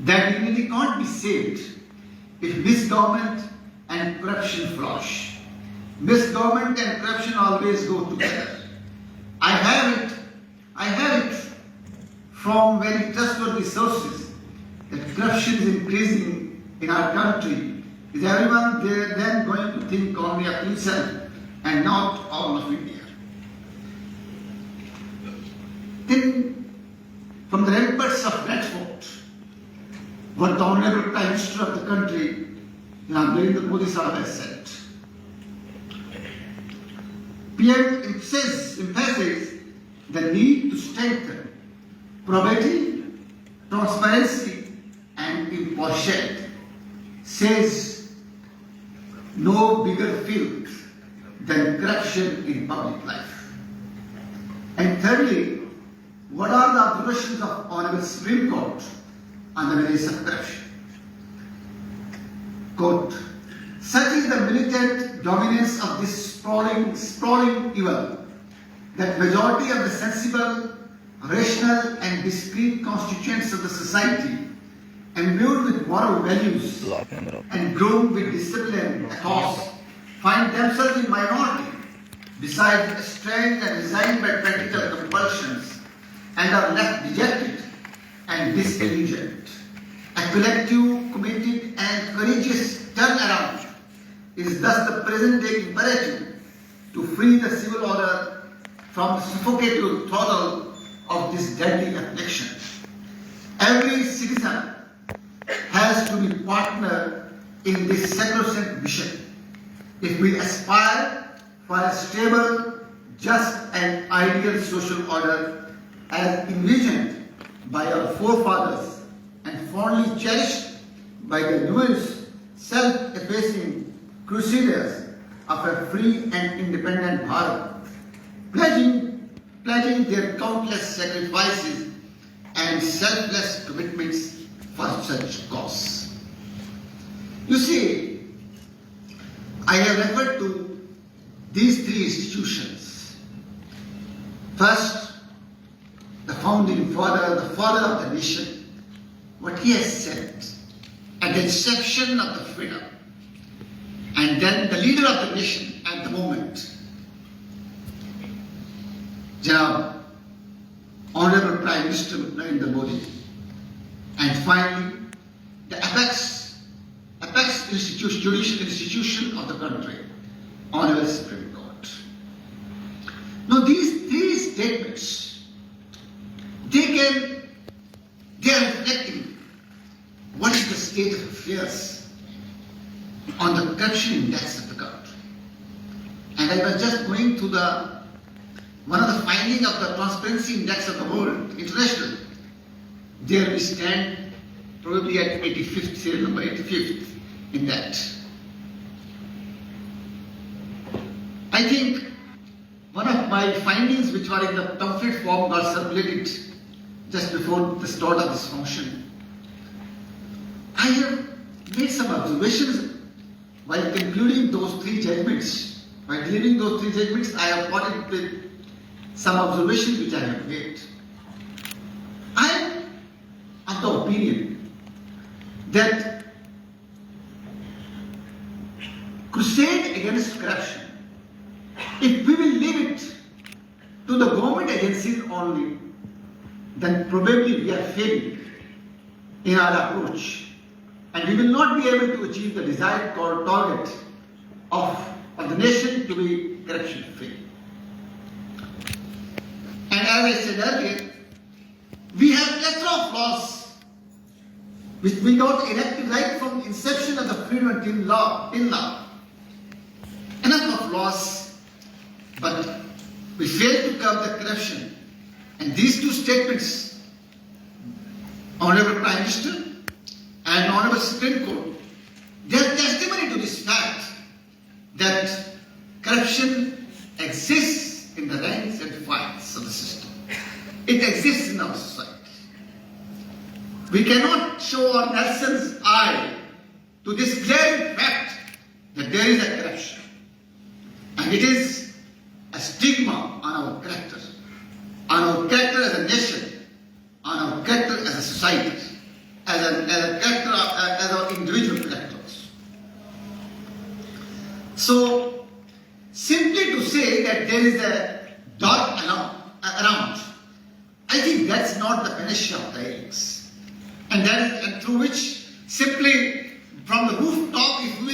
That dignity can't be saved if misgovernment and corruption flourish. Misgovernment and corruption always go together. I have it from very trustworthy sources that corruption is increasing in our country. Is everyone there then going to think only of himself and not all of India? Then, from the ramparts of Red Fort, what the Honorable Prime Minister of the country, Narendra Modi Sahab, has said. PM emphasizes the need to strengthen probity, transparency, and impartiality. Says no bigger field than corruption in public life. And thirdly, what are the observations of Honorable Supreme Court on the menace of corruption? Quote, such is the militant dominance of this sprawling evil that majority of the sensible, rational and discreet constituents of the society, imbued with moral values and groomed with discipline ethos, find themselves in minority, besides estranged and resigned by practical compulsions, and are left dejected and disillusioned. A collective, committed and courageous turnaround is thus the present day imperative to free the civil order from the suffocating throttle of this deadly affliction. Every citizen has to be partner in this sacrosanct mission if we aspire for a stable, just and ideal social order as envisioned by our forefathers and fondly cherished by the numerous self-effacing crusaders of a free and independent Bharat, pledging their countless sacrifices and selfless commitments for such cause. You see, I have referred to these three institutions. First, the founding father, the father of the nation, what he has said at the inception of the freedom, and then the leader of the nation at the moment, Janab, Honorable Prime Minister Narendra Modi, and finally the apex institution, judicial institution of the country, Honorable Supreme Court. Now these three statements, they are reflecting what is the state of affairs on the corruption index of the country. And I was just going to one of the findings of the transparency index of the world, international. There we stand probably at 85th, serial number 85th in that. I think one of my findings which were in the pamphlet form got circulated just before the start of this function. I have made some observations while concluding those three judgments. While delivering those three judgments, I have parted with some observations which I have made. I am of the opinion that crusade against corruption, if we will leave it to the government agencies only, then probably we are failing in our approach and we will not be able to achieve the desired target of the nation to be corruption free. And as I said earlier, we have plethora of laws which we got enacted right from inception of the freedom until now. Enough of laws, but we fail to curb the corruption. And these two statements, Honorable Prime Minister and Honorable Supreme Court, they are testimony to this fact that corruption exists in the ranks and files of the system. It exists in our society. We cannot show our Nelson's eye to this glaring fact that there is a corruption. And it is a stigma on our character as a nation, on our character as a society, as a character, as an individual characters. So, simply to say that there is a dark around, I think that's not the panacea of dialects. And through which simply from the rooftop, if we